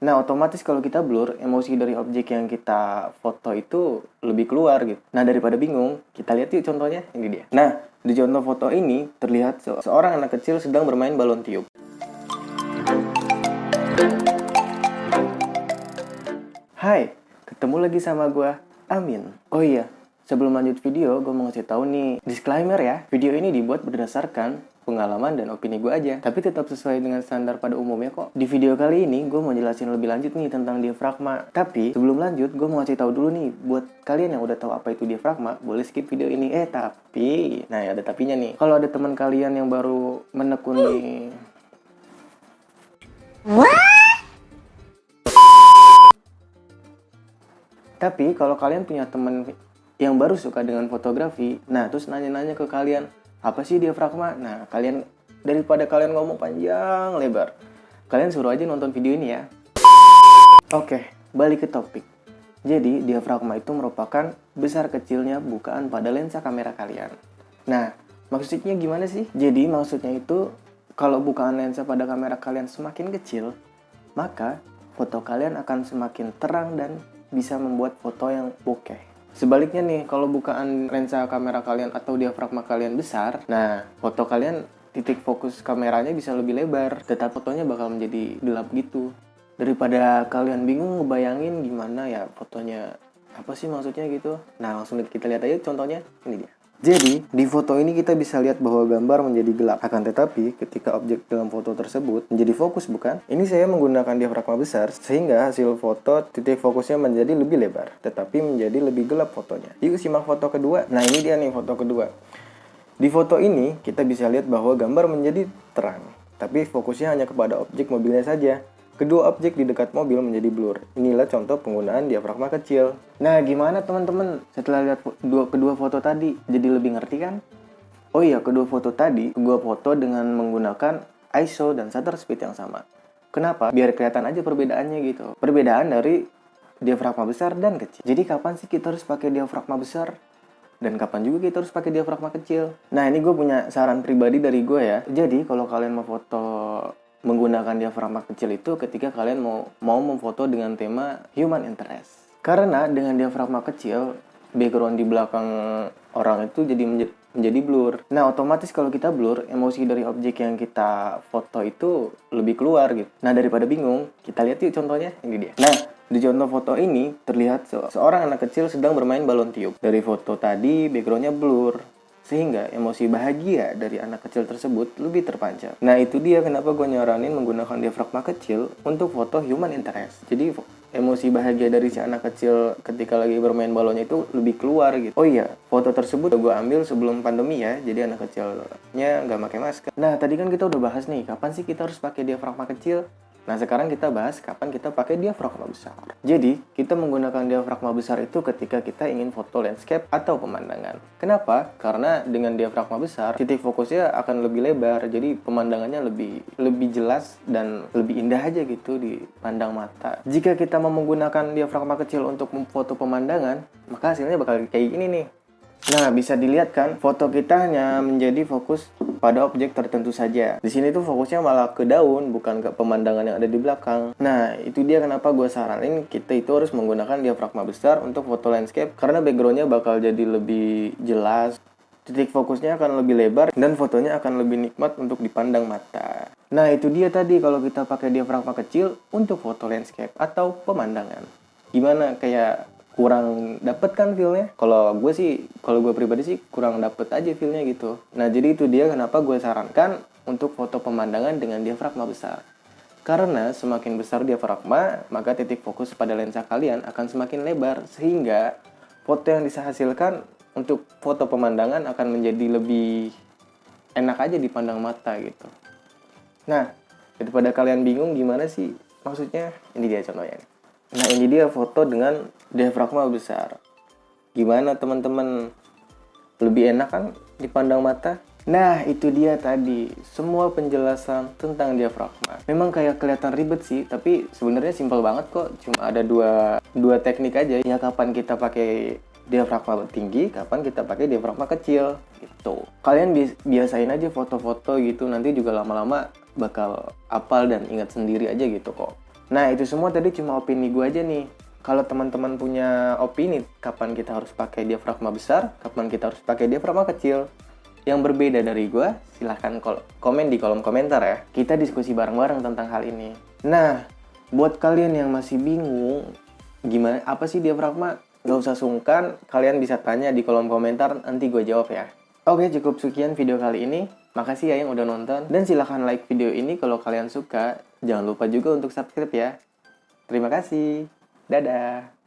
Nah, otomatis kalau kita blur, emosi dari objek yang kita foto itu lebih keluar gitu. Nah, daripada bingung, kita lihat yuk contohnya. Ini dia. Nah, di contoh foto ini terlihat seorang anak kecil sedang bermain balon tiup. Hai, ketemu lagi sama gue, Amin. Oh iya, sebelum lanjut video, gue mau ngasih tahu nih, disclaimer ya. Video ini dibuat berdasarkan pengalaman dan opini gue aja, tapi tetap sesuai dengan standar pada umumnya kok. Di video kali ini, gue mau jelasin lebih lanjut nih tentang diafragma. Tapi, sebelum lanjut, gue mau ngasih tahu dulu nih, buat kalian yang udah tahu apa itu diafragma, boleh skip video ini. Tapi, nah ya ada tapinya nih. Kalau ada teman kalian yang baru menekuni Tapi kalau kalian punya temen yang baru suka dengan fotografi, nah terus nanya-nanya ke kalian, apa sih diafragma? Nah, kalian daripada kalian ngomong panjang lebar, kalian suruh aja nonton video ini ya. Oke, balik ke topik. Jadi, diafragma itu merupakan besar kecilnya bukaan pada lensa kamera kalian. Nah, maksudnya gimana sih? Jadi, maksudnya itu kalau bukaan lensa pada kamera kalian semakin kecil, maka foto kalian akan semakin terang dan bisa membuat foto yang bokeh. Sebaliknya nih, kalau bukaan lensa kamera kalian atau diafragma kalian besar, nah foto kalian titik fokus kameranya bisa lebih lebar, tetapi fotonya bakal menjadi gelap gitu. Daripada kalian bingung ngebayangin gimana ya fotonya, apa sih maksudnya gitu. Nah langsung kita lihat aja contohnya, ini dia. Jadi, di foto ini kita bisa lihat bahwa gambar menjadi gelap. Akan tetapi, ketika objek dalam foto tersebut menjadi fokus, bukan? Ini saya menggunakan diafragma besar, sehingga hasil foto titik fokusnya menjadi lebih lebar, tetapi menjadi lebih gelap fotonya. Yuk simak foto kedua. Nah, ini dia nih foto kedua. Di foto ini, kita bisa lihat bahwa gambar menjadi terang, tapi fokusnya hanya kepada objek mobilnya saja. Kedua objek di dekat mobil menjadi blur. Inilah contoh penggunaan diafragma kecil. Nah, gimana teman-teman? Setelah lihat kedua foto tadi, jadi lebih ngerti kan? Oh iya, kedua foto tadi, gue foto dengan menggunakan ISO dan shutter speed yang sama. Kenapa? Biar kelihatan aja perbedaannya gitu. Perbedaan dari diafragma besar dan kecil. Jadi kapan sih kita harus pakai diafragma besar? Dan kapan juga kita harus pakai diafragma kecil? Nah, ini gue punya saran pribadi dari gue ya. Jadi, kalau kalian mau foto menggunakan diafragma kecil itu ketika kalian mau memfoto dengan tema human interest. Karena dengan diafragma kecil, background di belakang orang itu jadi menjadi blur. Nah, otomatis kalau kita blur, emosi dari objek yang kita foto itu lebih keluar gitu. Nah, daripada bingung, kita lihat yuk contohnya. Ini dia. Nah, di contoh foto ini terlihat seorang anak kecil sedang bermain balon tiup. Dari foto tadi, backgroundnya blur, sehingga emosi bahagia dari anak kecil tersebut lebih terpancar. Nah, itu dia kenapa gue nyaranin menggunakan diafragma kecil untuk foto human interest. Jadi, emosi bahagia dari si anak kecil ketika lagi bermain balonnya itu lebih keluar gitu. Oh iya, foto tersebut gue ambil sebelum pandemi ya, jadi anak kecilnya nggak pakai masker. Nah, tadi kan kita udah bahas nih, kapan sih kita harus pakai diafragma kecil? Nah, sekarang kita bahas kapan kita pakai diafragma besar. Jadi, kita menggunakan diafragma besar itu ketika kita ingin foto landscape atau pemandangan. Kenapa? Karena dengan diafragma besar, titik fokusnya akan lebih lebar, jadi pemandangannya lebih jelas dan lebih indah aja gitu dipandang mata. Jika kita mau menggunakan diafragma kecil untuk memfoto pemandangan, maka hasilnya bakal kayak gini nih. Nah, bisa dilihat kan, foto kita hanya menjadi fokus pada objek tertentu saja. Di sini tuh fokusnya malah ke daun, bukan ke pemandangan yang ada di belakang. Nah, itu dia kenapa gue saranin kita itu harus menggunakan diafragma besar untuk foto landscape, karena backgroundnya bakal jadi lebih jelas, titik fokusnya akan lebih lebar, dan fotonya akan lebih nikmat untuk dipandang mata. Nah, itu dia tadi kalau kita pakai diafragma kecil untuk foto landscape atau pemandangan. Gimana, kayak kurang dapet kan feelnya? Kalau gue pribadi sih kurang dapet aja feelnya gitu. Nah, jadi itu dia kenapa gue sarankan untuk foto pemandangan dengan diafragma besar. Karena semakin besar diafragma, maka titik fokus pada lensa kalian akan semakin lebar, sehingga foto yang bisa hasilkan untuk foto pemandangan akan menjadi lebih enak aja dipandang mata gitu. Nah, daripada kalian bingung gimana sih maksudnya, ini dia contohnya. Nah, ini dia foto dengan diafragma besar. Gimana teman-teman? Lebih enak kan dipandang mata? Nah, itu dia tadi. Semua penjelasan tentang diafragma. Memang kayak kelihatan ribet sih, tapi sebenarnya simpel banget kok. Cuma ada dua teknik aja. Ya, kapan kita pakai diafragma tinggi, kapan kita pakai diafragma kecil. Gitu. Kalian biasain aja foto-foto gitu. Nanti juga lama-lama bakal hafal dan ingat sendiri aja gitu kok. Nah, itu semua tadi cuma opini gue aja nih. Kalau teman-teman punya opini, kapan kita harus pakai diafragma besar, kapan kita harus pakai diafragma kecil, yang berbeda dari gue, silahkan komen di kolom komentar ya. Kita diskusi bareng-bareng tentang hal ini. Nah, buat kalian yang masih bingung, gimana, apa sih diafragma? Gak usah sungkan, kalian bisa tanya di kolom komentar, nanti gue jawab ya. Oke, cukup sekian video kali ini. Makasih ya yang udah nonton. Dan silahkan like video ini kalau kalian suka. Jangan lupa juga untuk subscribe ya. Terima kasih. Dadah.